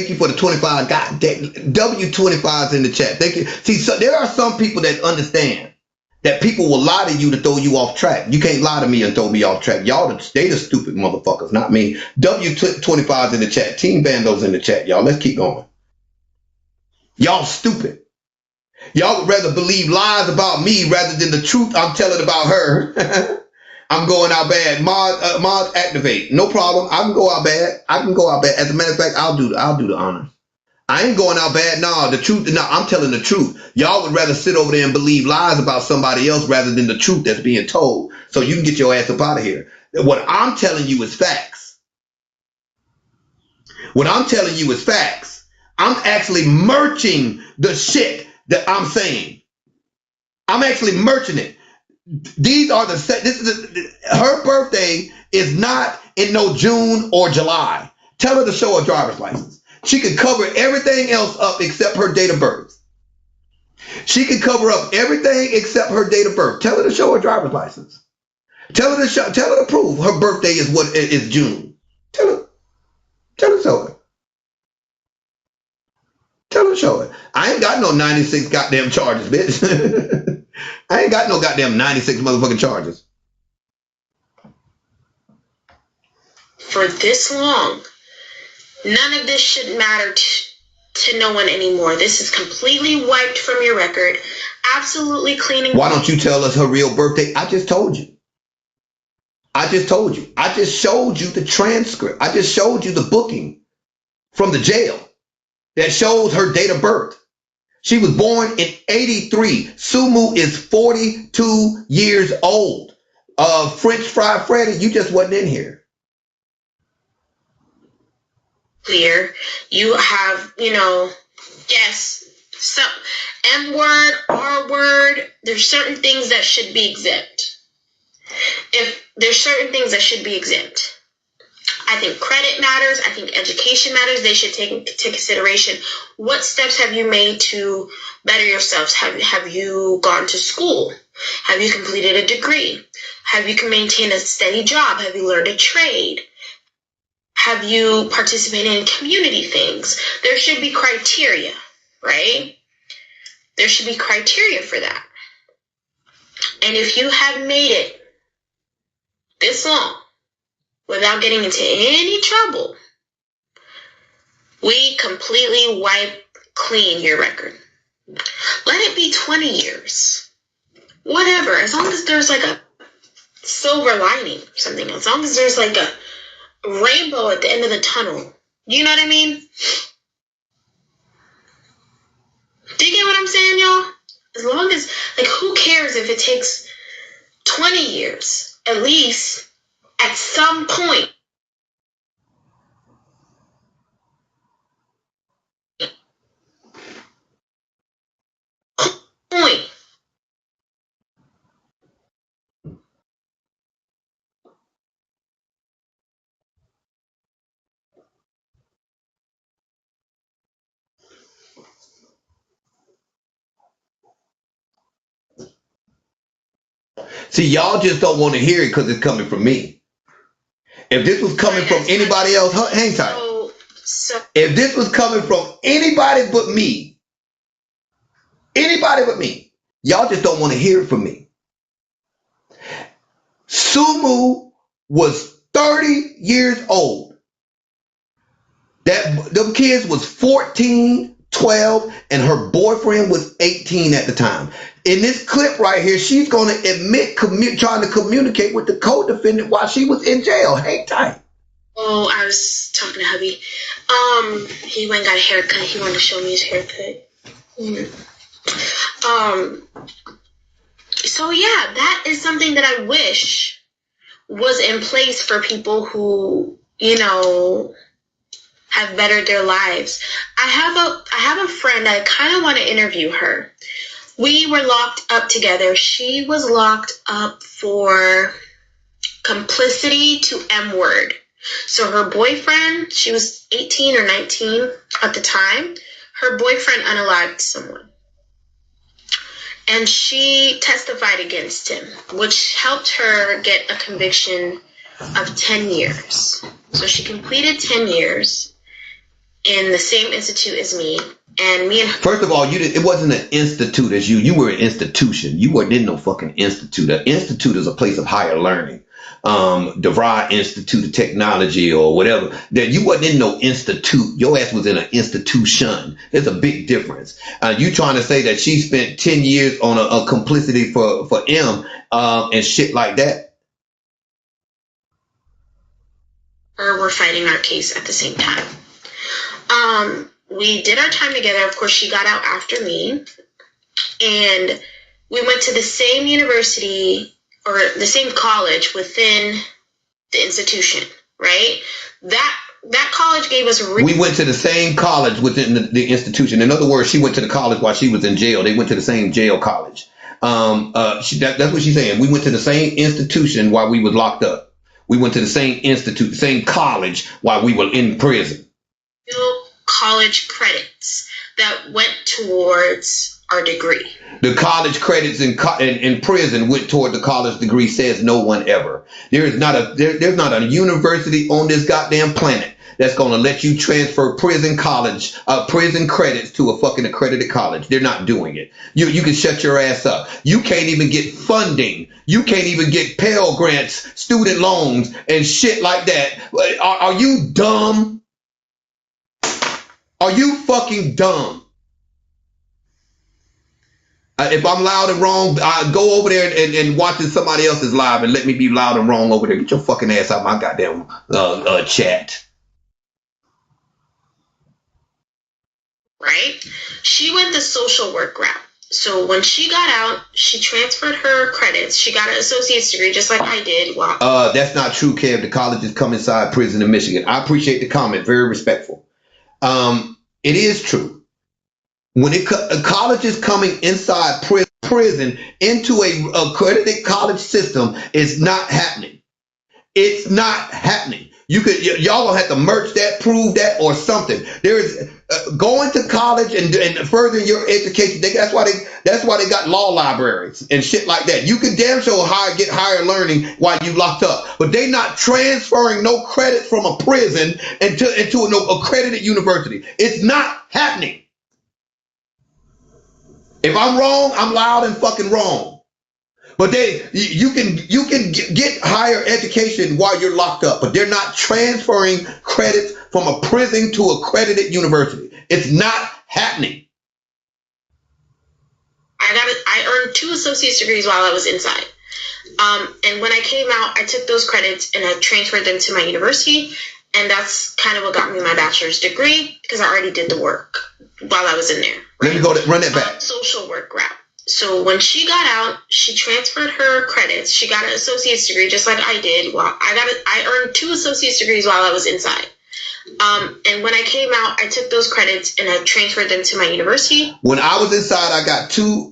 Thank you for the 25. God damn, W25s in the chat. Thank you. See, so there are some people that understand that people will lie to you to throw you off track. You can't lie to me and throw me off track. Y'all, they the stupid motherfuckers, not me. W25s in the chat. Team Bandos in the chat, y'all. Let's keep going. Y'all stupid. Y'all would rather believe lies about me rather than the truth I'm telling about her. I'm going out bad. Mod activate. No problem. I can go out bad. I can go out bad. As a matter of fact, I'll do the honors. I ain't going out bad. No, the truth. No, I'm telling the truth. Y'all would rather sit over there and believe lies about somebody else rather than the truth that's being told. So you can get your ass up out of here. What I'm telling you is facts. What I'm telling you is facts. I'm actually merching the shit that I'm saying. I'm actually merching it. These are her birthday is not in no June or July. Tell her to show her driver's license. She can cover everything else up except her date of birth. She can cover up everything except her date of birth. Tell her to show her driver's license. Tell her to prove her birthday is June. Tell her to show it. Tell her to show it. I ain't got no 96 goddamn charges, bitch. I ain't got no goddamn 96 motherfucking charges. For this long, none of this should matter to no one anymore. This is completely wiped from your record. Absolutely cleaning. Why don't you tell us her real birthday? I just told you. I just told you. I just showed you the transcript. I just showed you the booking from the jail that shows her date of birth. She was born in 83. Sumu is 42 years old. French Fry Freddy, you just wasn't in here. Clear. You have, yes, some M word, R word. There's certain things that should be exempt. If there's certain things that should be exempt. I think credit matters. I think education matters. They should take into consideration what steps have you made to better yourselves. Have you gone to school? Have you completed a degree? Have you maintained a steady job? Have you learned a trade? Have you participated in community things? There should be criteria, right? There should be criteria for that. And if you have made it this long, without getting into any trouble, we completely wipe clean your record. Let it be 20 years. Whatever. As long as there's like a silver lining or something. As long as there's like a rainbow at the end of the tunnel. You know what I mean? Do you get what I'm saying, y'all? As long as, who cares if it takes 20 years? At least at some point, See, y'all just don't want to hear it because it's coming from me. If this was coming from anybody else, hang tight. If this was coming from anybody but me, y'all just don't want to hear it from me. Sumu was 30 years old. Them kids was 14, 12, and her boyfriend was 18 at the time. In this clip right here, she's going to admit trying to communicate with the co-defendant while she was in jail. Hang tight. Oh, I was talking to hubby. He went and got a haircut. He wanted to show me his haircut. So yeah, that is something that I wish was in place for people who, have bettered their lives. I have a friend. I kind of want to interview her. We were locked up together. She was locked up for complicity to M word. So her boyfriend, she was 18 or 19 at the time. Her boyfriend unalived someone. And she testified against him, which helped her get a conviction of 10 years. So she completed 10 years. in the same institute as me, and me and her. First of all, it wasn't an institute as you. You were an institution. You weren't in no fucking institute. An institute is a place of higher learning. DeVry Institute of Technology or whatever. That you wasn't in no institute. Your ass was in an institution. There's a big difference. You trying to say that she spent 10 years on a complicity for M and shit like that? We're fighting our case at the same time. We did our time together. Of course, she got out after me, and we went to the same university or the same college within the institution, right? That college gave us. We went to the same college within the institution. In other words, she went to the college while she was in jail. They went to the same jail college. That's what she's saying. We went to the same institution while we was locked up. We went to the same institute, the same college while we were in prison. College credits that went towards our degree. The college credits in prison went toward the college degree, says no one ever. There's not a university on this goddamn planet that's going to let you transfer prison credits to a fucking accredited college. They're not doing it. You can shut your ass up. You can't even get funding. You can't even get Pell Grants, student loans, and shit like that. Are you dumb? Are you fucking dumb? If I'm loud and wrong, go over there and watching somebody else's live and let me be loud and wrong over there. Get your fucking ass out of my goddamn chat. Right? She went the social work route. So when she got out, she transferred her credits. She got an associate's degree just like I did. Wow. That's not true, Kev. The colleges come inside prison in Michigan. I appreciate the comment. Very respectful. It is true. When college is coming inside prison into a accredited college system, it's not happening. It's not happening. Y'all gonna have to merge that, prove that, or something. There is going to college and furthering your education. That's why they got law libraries and shit like that. You can damn sure get higher learning while you locked up, but they not transferring no credit from a prison into an accredited university. It's not happening. If I'm wrong, I'm loud and fucking wrong. But you can get higher education while you're locked up, but they're not transferring credits from a prison to accredited university. It's not happening. I earned 2 associate's degrees while I was inside. And when I came out, I took those credits and I transferred them to my university, and that's kind of what got me my bachelor's degree because I already did the work while I was in there. Let Right? me run that back. Social work route. So when she got out, she transferred her credits. She got an associate's degree just like I did. Well, I earned 2 associate's degrees while I was inside. And when I came out, I took those credits and I transferred them to my university. When I was inside, I got 2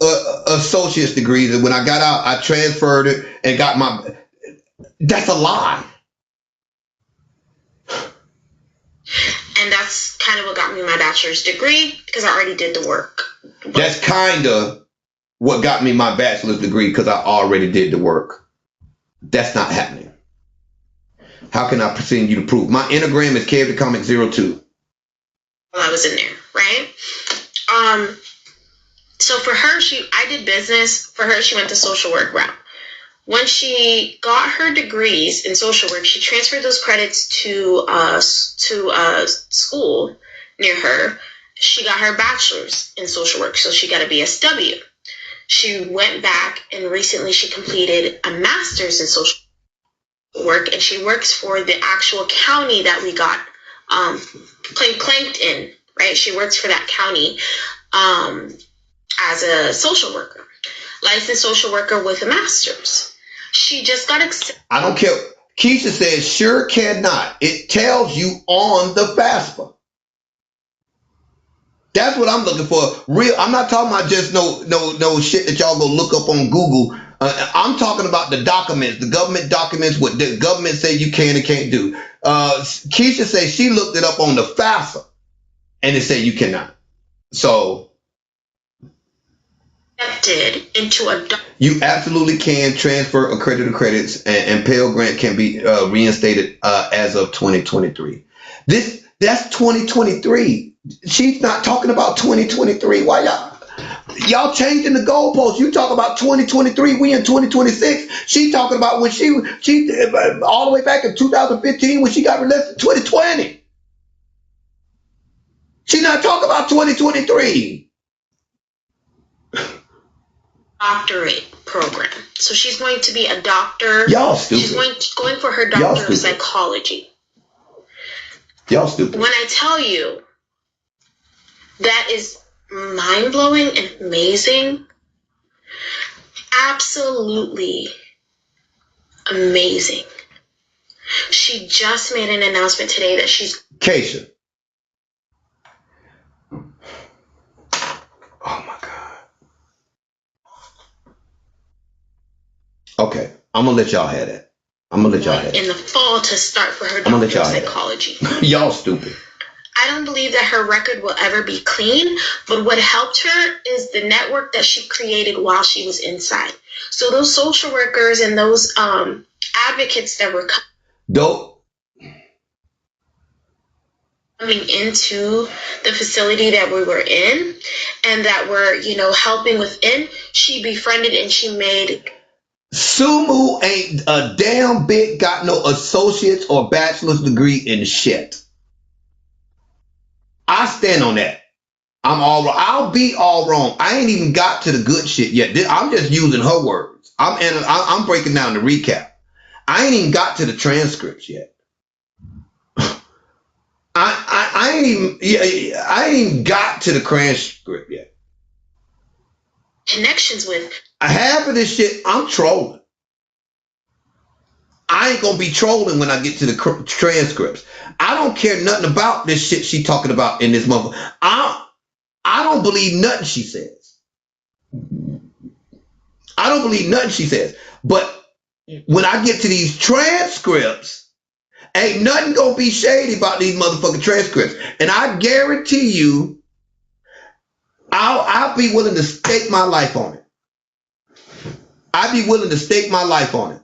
associate's degrees, and when I got out, I transferred it and got my. That's a lie. And that's kind of what got me my bachelor's degree because I already did the work. That's kind of what got me my bachelor's degree because I already did the work. That's not happening. How can I present you to prove? My Instagram is KevDaComic02. While I was in there, right? So for her, I did business. For her, she went the social work route. When she got her degrees in social work, she transferred those credits to a school near her. She got her bachelor's in social work, so she got a BSW. She went back and recently she completed a master's in social work, and she works for the actual county that we got clanked in, right? She works for that county as a social worker, licensed social worker with a master's. She just got accepted. I don't care. Keisha says, sure cannot. It tells you on the FAFSA. That's what I'm looking for. Real. I'm not talking about just no shit that y'all go look up on Google. I'm talking about the documents, the government documents, what the government say you can and can't do. Keisha says she looked it up on the FAFSA and it said you cannot. So into a you absolutely can transfer accredited credits, and Pell Grant can be reinstated as of 2023. This That's 2023. She's not talking about 2023. Why y'all changing the goalposts? You talk about 2023. We in 2026. She talking about when she all the way back in 2015 when she got released in 2020. She not talking about 2023. Doctorate program. So she's going to be a doctor. Y'all stupid. She's going for her doctor of psychology. Y'all stupid. When I tell you that is mind-blowing and amazing, absolutely amazing. She just made an announcement today that she's... Keisha. Oh my God. Okay, I'm gonna let y'all have that. I'm gonna let y'all have that. In the fall to start for her doctor of psychology. Y'all stupid. I don't believe that her record will ever be clean, but what helped her is the network that she created while she was inside. So those social workers and those advocates that were coming into the facility that we were in and that were, helping within, she befriended and she made... Sumu ain't a damn bit got no associate's or bachelor's degree in shit. I stand on that. I'm all wrong. I'll be all wrong. I ain't even got to the good shit yet. I'm just using her words. I'm breaking down the recap. I ain't even got to the transcripts yet. I ain't even got to the transcript yet. Connections with half of this shit, I'm trolling. I ain't gonna be trolling when I get to the transcripts. I don't care nothing about this shit she talking about in this mother. I don't believe nothing she says. I don't believe nothing she says. But when I get to these transcripts, ain't nothing gonna be shady about these motherfucking transcripts. And I guarantee you, I'll be willing to stake my life on it. I'd be willing to stake my life on it.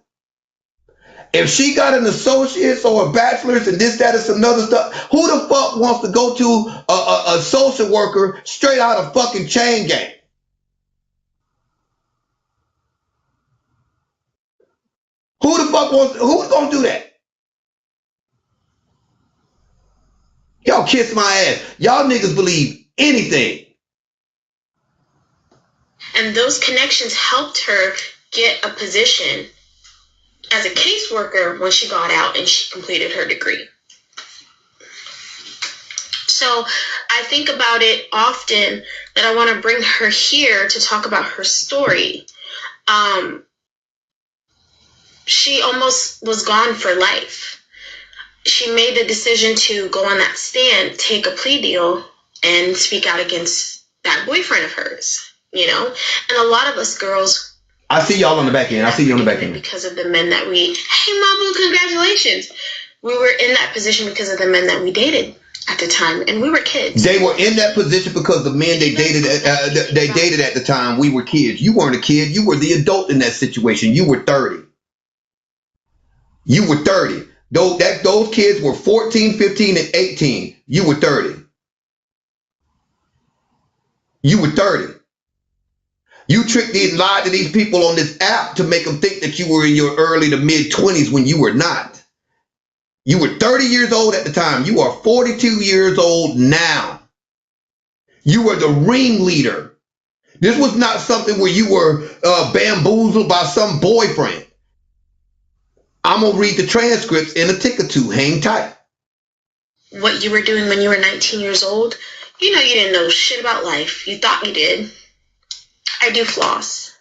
If she got an associate's or a bachelor's and this, that, and some other stuff, who the fuck wants to go to a social worker straight out of fucking chain gang? Who's gonna do that? Y'all kiss my ass. Y'all niggas believe anything. And those connections helped her get a position as a caseworker when she got out and she completed her degree. So I think about it often that I want to bring her here to talk about her story. She almost was gone for life. She made the decision to go on that stand, take a plea deal, and speak out against that boyfriend of hers, And a lot of us girls... I see y'all on the back end. I see you on the back end. Because of the men that we... Hey, Mabu, congratulations. We were in that position because of the men that we dated at the time, and we were kids. They were in that position because the men they dated at the time, we were kids. You weren't a kid. You were the adult in that situation. You were 30. You were 30. Those kids were 14, 15, and 18. You were 30. You were 30. You tricked and lied to these people on this app to make them think that you were in your early to mid 20s when you were not. You were 30 years old at the time. You are 42 years old now. You were the ringleader. This was not something where you were bamboozled by some boyfriend. I'm going to read the transcripts in a tick or two. Hang tight. What you were doing when you were 19 years old, you didn't know shit about life. You thought you did. I do floss.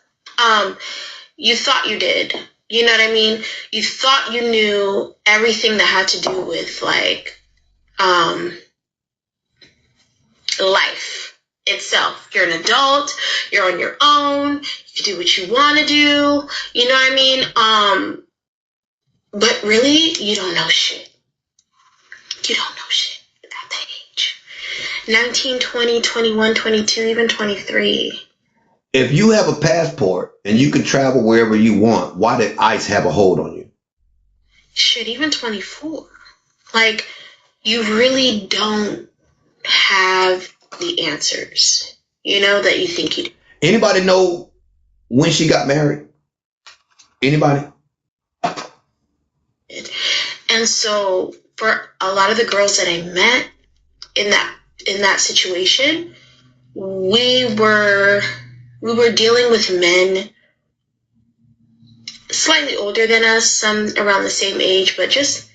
You thought you did. You know what I mean? You thought you knew everything that had to do with life itself. You're an adult. You're on your own. You can do what you want to do. You know what I mean? But really, you don't know shit. You don't know shit at that age. 19, 20, 21, 22, even 23. If you have a passport and you can travel wherever you want, why did ICE have a hold on you? Shit, even 24. you really don't have the answers, that you think you do. Anybody know when she got married? Anybody? And so for a lot of the girls that I met in that situation, we were dealing with men slightly older than us, some around the same age, but just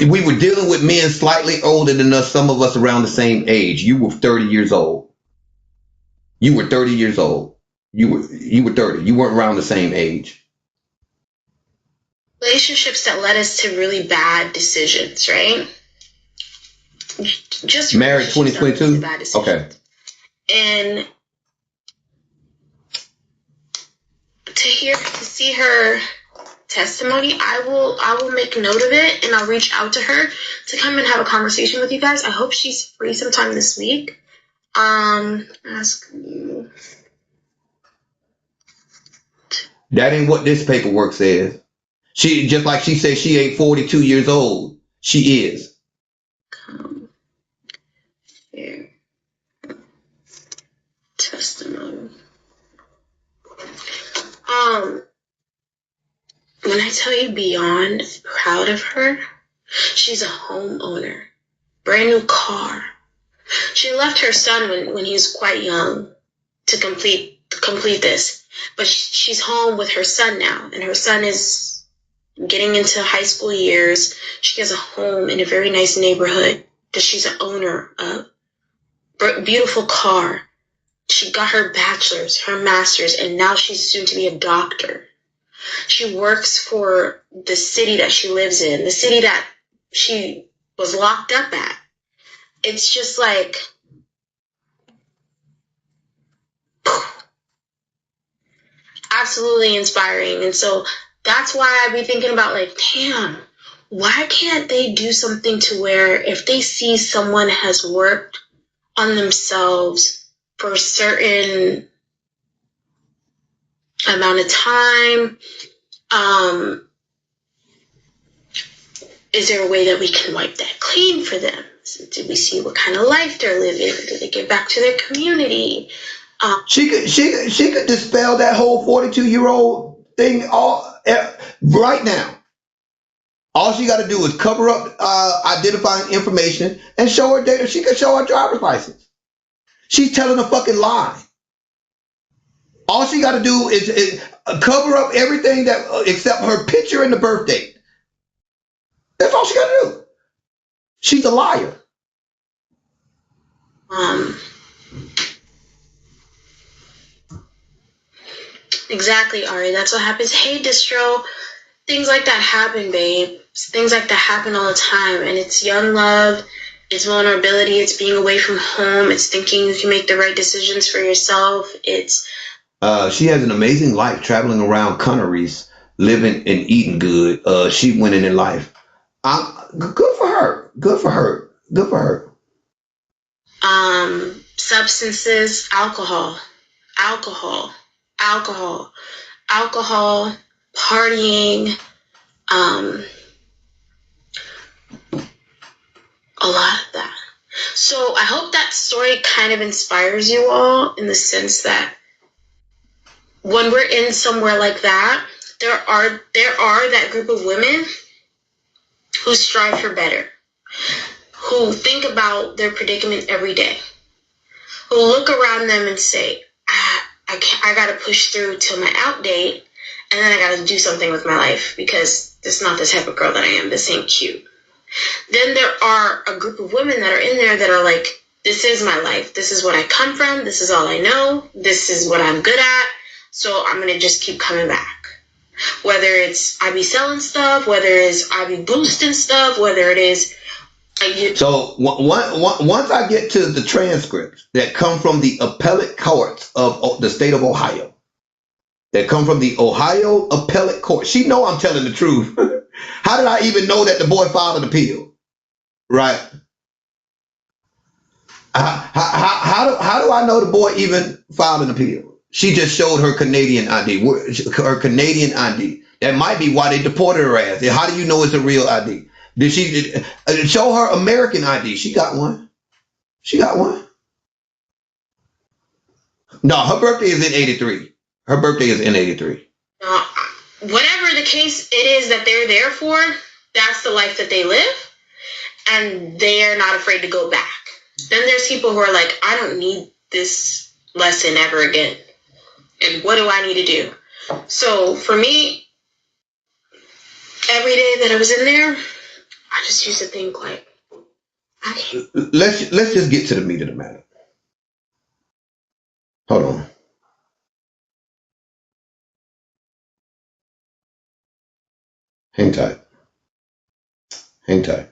we were dealing with men slightly older than us, some of us around the same age. You were 30 years old. You were 30 years old. You were 30. You weren't around the same age. Relationships that led us to really bad decisions, right? Just married 2022. Okay. And to see her testimony, I will make note of it, and I'll reach out to her to come and have a conversation with you guys. I hope she's free sometime this week. Ask you. That ain't what this paperwork says. She, just like she said, she ain't 42 years old. She is. Here. Testimony. When I tell you beyond proud of her, she's a homeowner. Brand new car. She left her son when he was quite young to complete this. But she's home with her son now, and her son is getting into high school years. She has a home in a very nice neighborhood that she's an owner of. Beautiful car. She got her bachelor's, her master's, and now she's soon to be a doctor. She works for the city that she lives in, the city that she was locked up at. It's just like, absolutely inspiring. And so that's why I be thinking about, like, damn, why can't they do something to where if they see someone has worked on themselves for a certain amount of time, is there a way that we can wipe that clean for them? So do we see what kind of life they're living? Do they get back to their community? She could dispel that whole 42-year-old thing right now. All she got to do is cover up identifying information and show her data. She could show her driver's license. She's telling a fucking lie. All she got to do is cover up everything that except her picture and the birth date. That's all she got to do. She's a liar. Exactly, Ari. That's what happens. Hey, Distro. Things like that happen, babe. Things like that happen all the time. And it's young love. It's vulnerability. It's being away from home. It's thinking you can make the right decisions for yourself. It's... She has an amazing life, traveling around countries, living and eating good. She winning in life. Good for her. Good for her. Good for her. Substances, alcohol, partying, a lot of that. So I hope that story kind of inspires you all in the sense that when we're in somewhere like that, there are that group of women who strive for better, who think about their predicament every day, who look around them and say, I got to push through till my out date, and then I got to do something with my life because this is not the type of girl that I am. This ain't cute. Then there are a group of women that are in there that are like, this is my life. This is what I come from. This is all I know. This is what I'm good at. So I'm going to just keep coming back. Whether it's I be selling stuff, whether it's I be boosting stuff, whether it is... So once I get to the transcripts that come from the appellate courts of the state of Ohio, that come from the Ohio appellate court, she know I'm telling the truth. How did I even know that the boy filed an appeal? Right? How do I know the boy even filed an appeal? She just showed her Canadian ID. Her Canadian ID. That might be why they deported her ass. How do you know it's a real ID? Did she show her American ID? She got one. She got one. No, her birthday is in 83. Her birthday is in 83. Whatever the case it is that they're there for, that's the life that they live, and they are not afraid to go back. Then there's people who are like, I don't need this lesson ever again. And what do I need to do? So for me, every day that I was in there, I just used to think like, let's just get to the meat of the matter. Hold on. Hang tight. Hang tight.